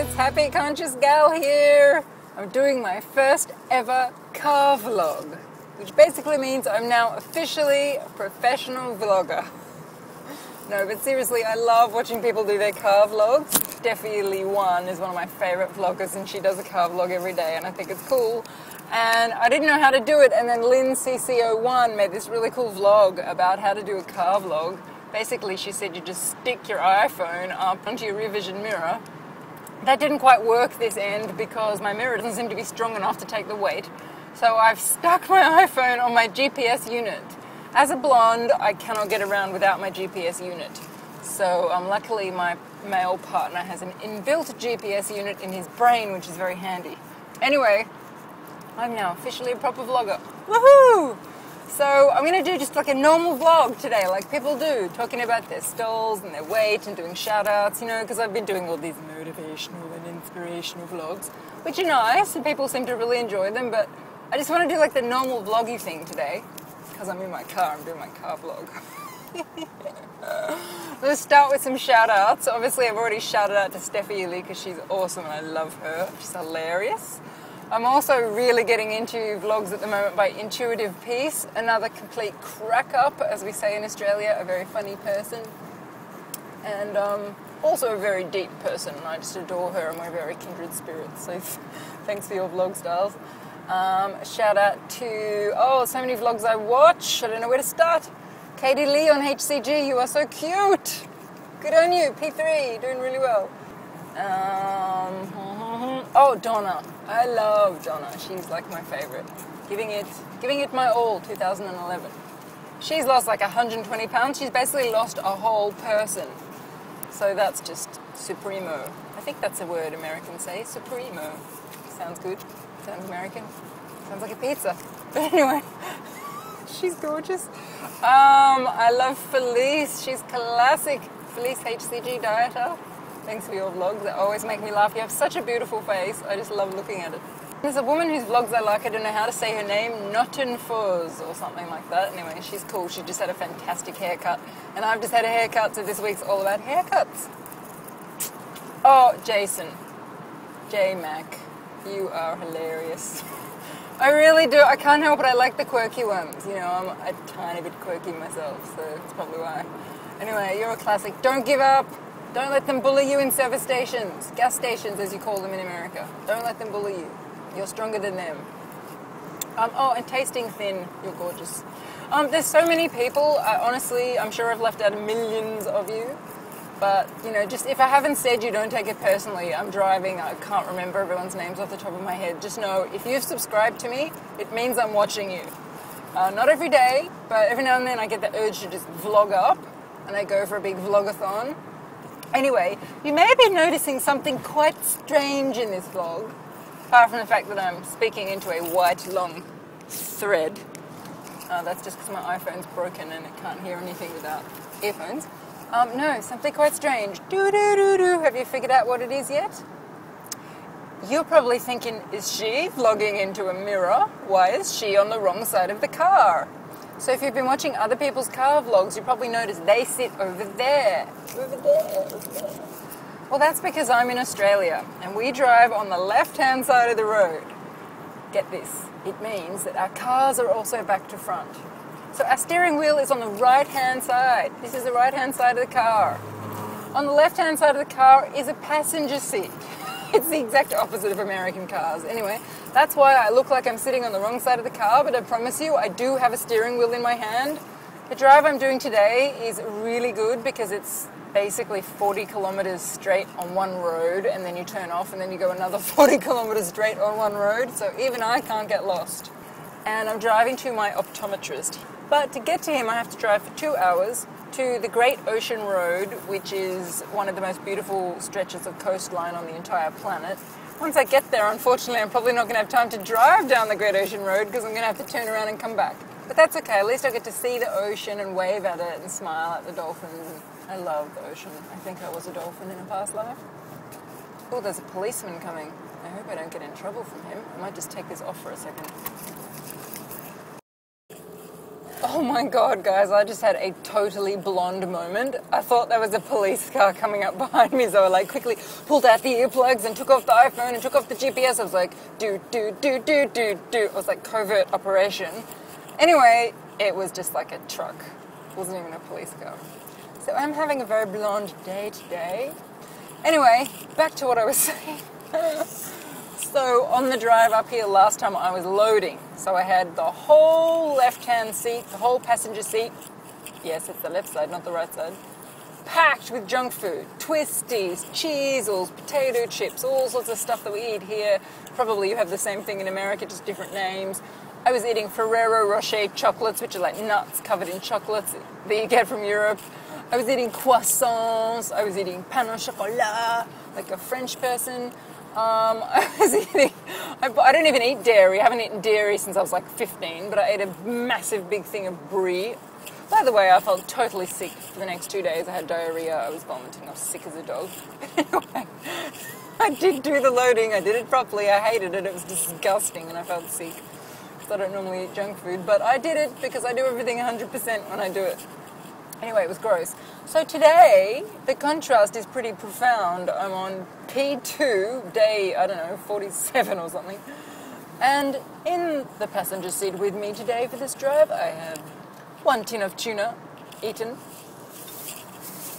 it's Happy Conscious Gal here. I'm doing my first ever car vlog, which basically means I'm now officially a professional vlogger. No, but seriously, I love watching people do their car vlogs. Steffi I is one of my favorite vloggers, and she does a car vlog every day, and I think it's cool. And I didn't know how to do it, and then Lynn CC01 made this really cool vlog about how to do a car vlog. Basically, she said you just stick your iPhone up onto your rear vision mirror. That didn't quite work this end because my mirror doesn't seem to be strong enough to take the weight. So I've stuck my iPhone on my GPS unit. As a blonde, I cannot get around without my GPS unit. So luckily my male partner has an inbuilt GPS unit in his brain, which is very handy. Anyway, I'm now officially a proper vlogger. Woohoo! So I'm going to do just like a normal vlog today, like people do, talking about their stalls and their weight and doing shout-outs, you know, because I've been doing all these motivational and inspirational vlogs, which are nice and people seem to really enjoy them, but I just want to do like the normal vloggy thing today, because I'm in my car, I'm doing my car vlog. Let's start with some shout-outs. Obviously I've already shouted out to Steffi because she's awesome and I love her, she's hilarious. I'm also really getting into vlogs at the moment by Intuitive Peace, another complete crack-up, as we say in Australia, a very funny person, and also a very deep person, and I just adore her and we're very kindred spirits, so thanks for your vlog styles. Shout out to, so many vlogs I watch, I don't know where to start. Katie Lee on HCG, you are so cute! Good on you, P3, doing really well. Donna. I love Donna. She's like my favorite. Giving it my all, 2011. She's lost like 120 pounds. She's basically lost a whole person. So that's just supremo. I think that's a word Americans say, supremo. Sounds good. Sounds American. Sounds like a pizza. But anyway, she's gorgeous. I love Felice. She's classic. Felice HCG Dieter. Thanks for your vlogs, they always make me laugh. You have such a beautiful face, I just love looking at it. There's a woman whose vlogs I like, I don't know how to say her name, Nottenfoz or something like that. Anyway, she's cool, she just had a fantastic haircut. And I've just had a haircut, so this week's all about haircuts. Oh, Jason. J-Mac, you are hilarious. I really do, I can't help it, I like the quirky ones. You know, I'm a tiny bit quirky myself, so that's probably why. Anyway, you're a classic. Don't give up. Don't let them bully you in service stations, gas stations as you call them in America. Don't let them bully you. You're stronger than them. And Tasting Thin, you're gorgeous. There's so many people, honestly, I'm sure I've left out millions of you. But, you know, just if I haven't said you, don't take it personally. I'm driving, I can't remember everyone's names off the top of my head. Just know, if you've subscribed to me, it means I'm watching you. Not every day, but every now and then I get the urge to just vlog up, and I go for a big vlogathon. Anyway, you may be noticing something quite strange in this vlog, apart from the fact that I'm speaking into a white long thread. That's just because my iPhone's broken and it can't hear anything without earphones. No, something quite strange. Do-do-do-do. Have you figured out what it is yet? You're probably thinking, is she vlogging into a mirror? Why is she on the wrong side of the car? So if you've been watching other people's car vlogs, you probably noticed they sit over there. Over there. Well, that's because I'm in Australia and we drive on the left-hand side of the road. Get this, it means that our cars are also back to front. So our steering wheel is on the right-hand side. This is the right-hand side of the car. On the left-hand side of the car is a passenger seat. It's the exact opposite of American cars. Anyway, that's why I look like I'm sitting on the wrong side of the car, but I promise you, I do have a steering wheel in my hand. The drive I'm doing today is really good because it's basically 40 kilometers straight on one road, and then you turn off and then you go another 40 kilometers straight on one road, so even I can't get lost. And I'm driving to my optometrist. But to get to him, I have to drive for 2 hours to the Great Ocean Road, which is one of the most beautiful stretches of coastline on the entire planet. Once I get there, unfortunately, I'm probably not going to have time to drive down the Great Ocean Road because I'm going to have to turn around and come back. But that's okay, at least I get to see the ocean and wave at it and smile at the dolphins. I love the ocean. I think I was a dolphin in a past life. Oh, there's a policeman coming. I hope I don't get in trouble from him. I might just take this off for a second. Oh my god, guys, I just had a totally blonde moment. I thought there was a police car coming up behind me, so I like quickly pulled out the earplugs and took off the iPhone and took off the GPS. I was like, do. It was like covert operation. Anyway, it was just like a truck. It wasn't even a police car. So I'm having a very blonde day today. Anyway, back to what I was saying. So on the drive up here last time I was loading. So I had the whole left-hand seat, the whole passenger seat. Yes, it's the left side, not the right side. Packed with junk food. Twisties, cheezels, potato chips, all sorts of stuff that we eat here. Probably you have the same thing in America, just different names. I was eating Ferrero Rocher chocolates, which are like nuts covered in chocolates that you get from Europe. I was eating croissants. I was eating pain au chocolat, like a French person. I was eating, I don't even eat dairy. I haven't eaten dairy since I was like 15, but I ate a massive big thing of brie. By the way, I felt totally sick for the next 2 days. I had diarrhea, I was vomiting, I was sick as a dog. Anyway, I did do the loading, I did it properly, I hated it, it was disgusting and I felt sick. Because I don't normally eat junk food, but I did it because I do everything 100% when I do it. Anyway, it was gross. So today, the contrast is pretty profound. I'm on P2, day, 47 or something. And in the passenger seat with me today for this drive, I have 1 tin of tuna, eaten.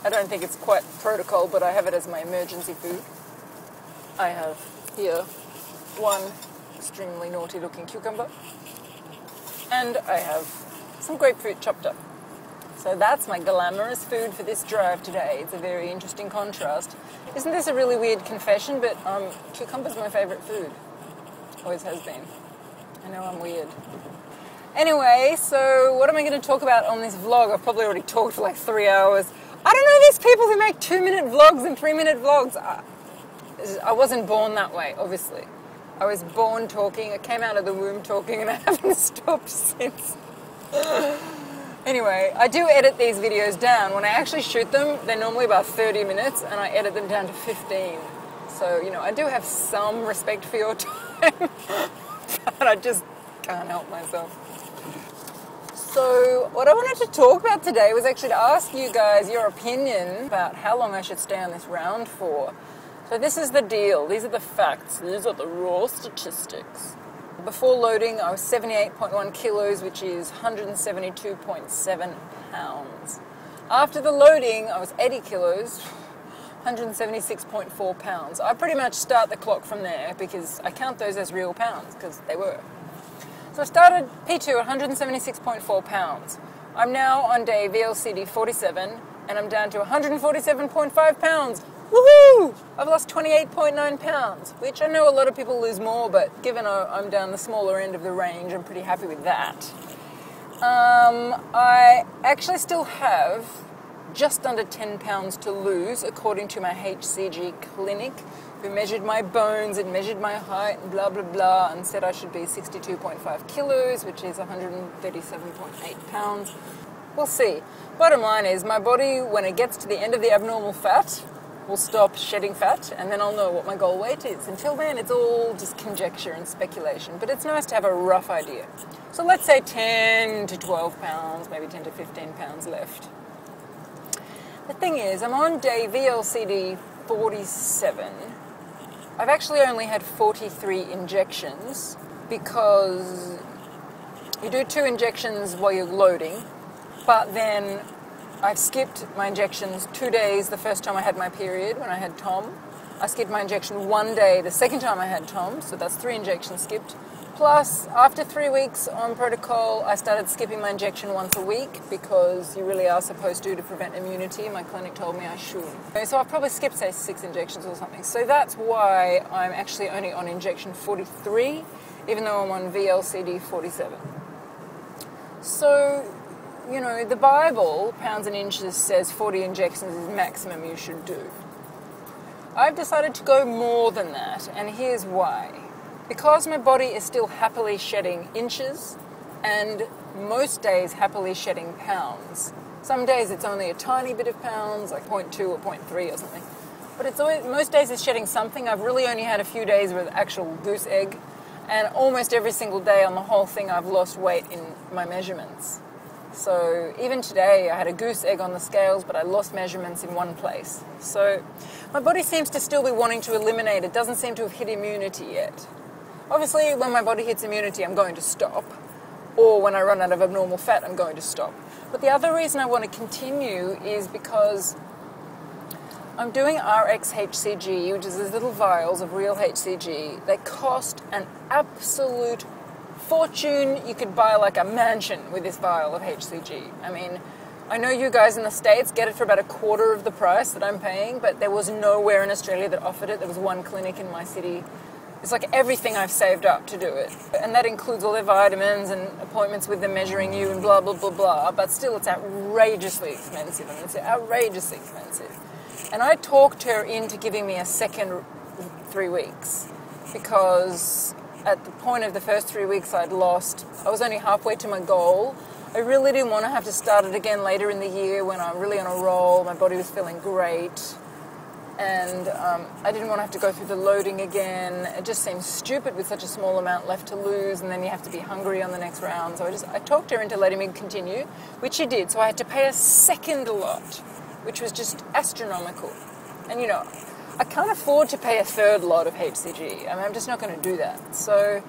I don't think it's quite protocol, but I have it as my emergency food. I have here 1 extremely naughty looking cucumber. And I have some grapefruit chopped up. So that's my glamorous food for this drive today. It's a very interesting contrast. Isn't this a really weird confession? But cucumber's my favourite food. Always has been. I know I'm weird. Anyway, so what am I going to talk about on this vlog? I've probably already talked for like 3 hours. I don't know these people who make 2-minute vlogs and 3-minute vlogs. I wasn't born that way, obviously. I was born talking. I came out of the womb talking and I haven't stopped since. Anyway, I do edit these videos down. When I actually shoot them, they're normally about 30 minutes and I edit them down to 15. So, you know, I do have some respect for your time, but I just can't help myself. So, what I wanted to talk about today was actually to ask you guys your opinion about how long I should stay on this round for. So this is the deal. These are the facts. These are the raw statistics. Before loading, I was 78.1 kilos, which is 172.7 pounds. After the loading, I was 80 kilos, 176.4 pounds. I pretty much start the clock from there because I count those as real pounds because they were. So I started P2 at 176.4 pounds. I'm now on day VLCD 47 and I'm down to 147.5 pounds. Woohoo! I've lost 28.9 pounds, which I know a lot of people lose more, but given I'm down the smaller end of the range, I'm pretty happy with that. I actually still have just under 10 pounds to lose, according to my HCG clinic, who measured my bones and measured my height and blah, blah, blah, and said I should be 62.5 kilos, which is 137.8 pounds. We'll see. Bottom line is, my body, when it gets to the end of the abnormal fat, will stop shedding fat, and then I'll know what my goal weight is. Until then, it's all just conjecture and speculation, but it's nice to have a rough idea. So let's say 10 to 12 pounds, maybe 10 to 15 pounds left. The thing is, I'm on day VLCD 47. I've actually only had 43 injections because you do 2 injections while you're loading, but then I've skipped my injections 2 days the first time I had my period when I had Tom. I skipped my injection 1 day the second time I had Tom, so that's 3 injections skipped. Plus, after 3 weeks on protocol, I started skipping my injection once a week because you really are supposed to prevent immunity. My clinic told me I should. So I've probably skipped, say, 6 injections or something. So that's why I'm actually only on injection 43, even though I'm on VLCD 47. So, you know, the Bible, pounds and inches, says 40 injections is maximum you should do. I've decided to go more than that, and here's why. Because my body is still happily shedding inches, and most days happily shedding pounds. Some days it's only a tiny bit of pounds, like 0.2 or 0.3 or something. But it's always, most days it's shedding something. I've really only had a few days with actual goose egg, and almost every single day on the whole thing I've lost weight in my measurements. So even today I had a goose egg on the scales, but I lost measurements in one place. So my body seems to still be wanting to eliminate. It doesn't seem to have hit immunity yet. Obviously when my body hits immunity I'm going to stop, or when I run out of abnormal fat I'm going to stop. But the other reason I want to continue is because I'm doing RX HCG, which is these little vials of real HCG. They cost an absolute fortune. You could buy like a mansion with this vial of HCG. I mean, I know you guys in the States get it for about a quarter of the price that I'm paying, but there was nowhere in Australia that offered it. There was one clinic in my city. It's like everything I've saved up to do it. And that includes all their vitamins and appointments with them measuring you and blah, blah, blah, blah. But still, it's outrageously expensive. And it's outrageously expensive. And I talked her into giving me a second 3 weeks because at the point of the first 3 weeks I was only halfway to my goal. I really didn't want to have to start it again later in the year when I'm really on a roll. My body was feeling great. And I didn't want to have to go through the loading again. It just seems stupid with such a small amount left to lose, and then you have to be hungry on the next round. So I talked her into letting me continue, which she did. So I had to pay a second lot, which was just astronomical. And you know, I can't afford to pay a third lot of HCG. I mean, I'm just not going to do that. So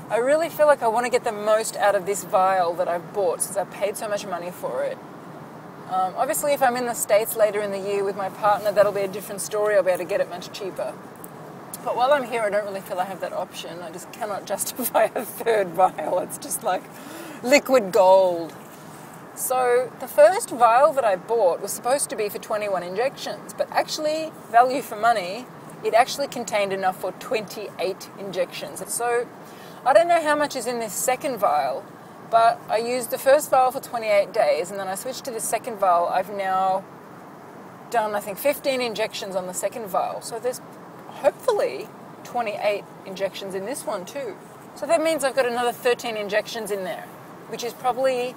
I really feel like I want to get the most out of this vial that I've bought since I paid so much money for it. Obviously, if I'm in the States later in the year with my partner, that'll be a different story. I'll be able to get it much cheaper. But while I'm here, I don't really feel I have that option. I just cannot justify a third vial. It's just like liquid gold. So the first vial that I bought was supposed to be for 21 injections, but actually, value for money, it actually contained enough for 28 injections. So I don't know how much is in this second vial, but I used the first vial for 28 days, and then I switched to the second vial. I've now done, I think, 15 injections on the second vial. So there's hopefully 28 injections in this one too. So that means I've got another 13 injections in there, which is probably,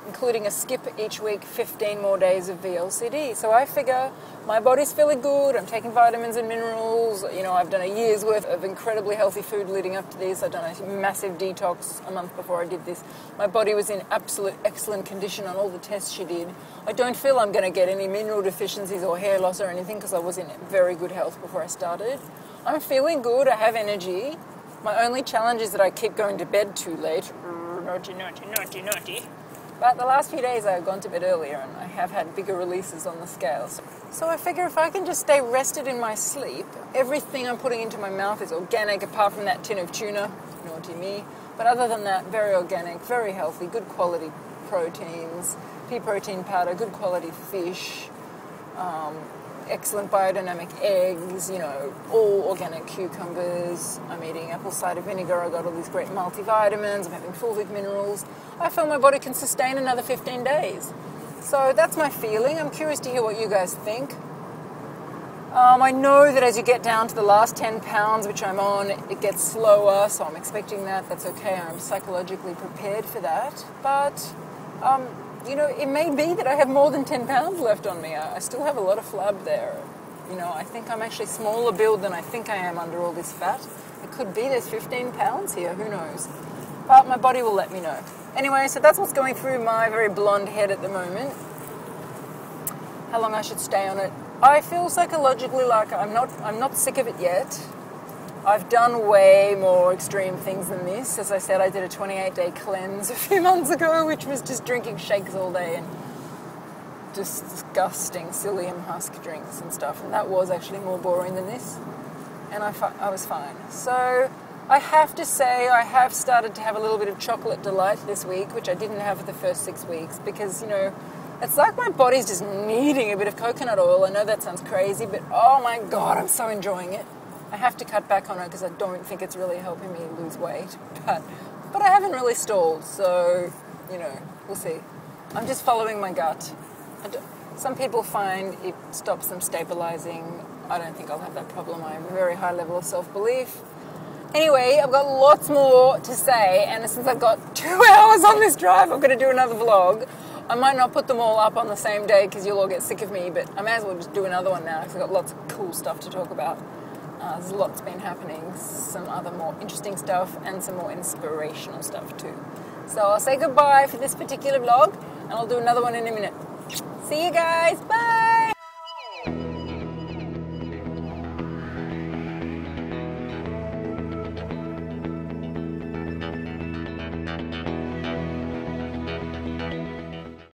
including a skip each week, 15 more days of VLCD. So I figure my body's feeling good, I'm taking vitamins and minerals, you know, I've done a year's worth of incredibly healthy food leading up to this, I've done a massive detox a month before I did this. My body was in absolute excellent condition on all the tests she did. I don't feel I'm going to get any mineral deficiencies or hair loss or anything because I was in very good health before I started. I'm feeling good, I have energy. My only challenge is that I keep going to bed too late. Naughty, naughty, naughty, naughty. But the last few days I've gone to bed earlier and I have had bigger releases on the scales. So I figure if I can just stay rested in my sleep, everything I'm putting into my mouth is organic apart from that tin of tuna, naughty me. But other than that, very organic, very healthy, good quality proteins, pea protein powder, good quality fish, excellent biodynamic eggs, you know, all organic cucumbers. I'm eating apple cider vinegar. I got all these great multivitamins. I'm having fulvic minerals. I feel my body can sustain another 15 days. So that's my feeling. I'm curious to hear what you guys think. I know that as you get down to the last 10 pounds, which I'm on, it gets slower, so I'm expecting that. That's okay. I'm psychologically prepared for that. But you know, it may be that I have more than 10 pounds left on me. I still have a lot of flab there. You know, I think I'm actually smaller build than I think I am under all this fat. It could be there's 15 pounds here, who knows. But my body will let me know. Anyway, so that's what's going through my very blonde head at the moment. How long I should stay on it. I feel psychologically like I'm not sick of it yet. I've done way more extreme things than this. As I said, I did a 28-day cleanse a few months ago, which was just drinking shakes all day and just disgusting psyllium husk drinks and stuff. And that was actually more boring than this. And I was fine. So I have to say I have started to have a little bit of chocolate delight this week, which I didn't have for the first 6 weeks because, you know, it's like my body's just needing a bit of coconut oil. I know that sounds crazy, but oh my God, I'm so enjoying it. I have to cut back on it because I don't think it's really helping me lose weight. But I haven't really stalled, so, you know, we'll see. I'm just following my gut. Some people find it stops them stabilizing. I don't think I'll have that problem. I have a very high level of self-belief. Anyway, I've got lots more to say, and since I've got 2 hours on this drive, I'm going to do another vlog. I might not put them all up on the same day because you'll all get sick of me, but I may as well just do another one now because I've got lots of cool stuff to talk about. There's lots been happening, some other more interesting stuff and some more inspirational stuff too. So I'll say goodbye for this particular vlog. And I'll do another one in a minute. See you guys. Bye.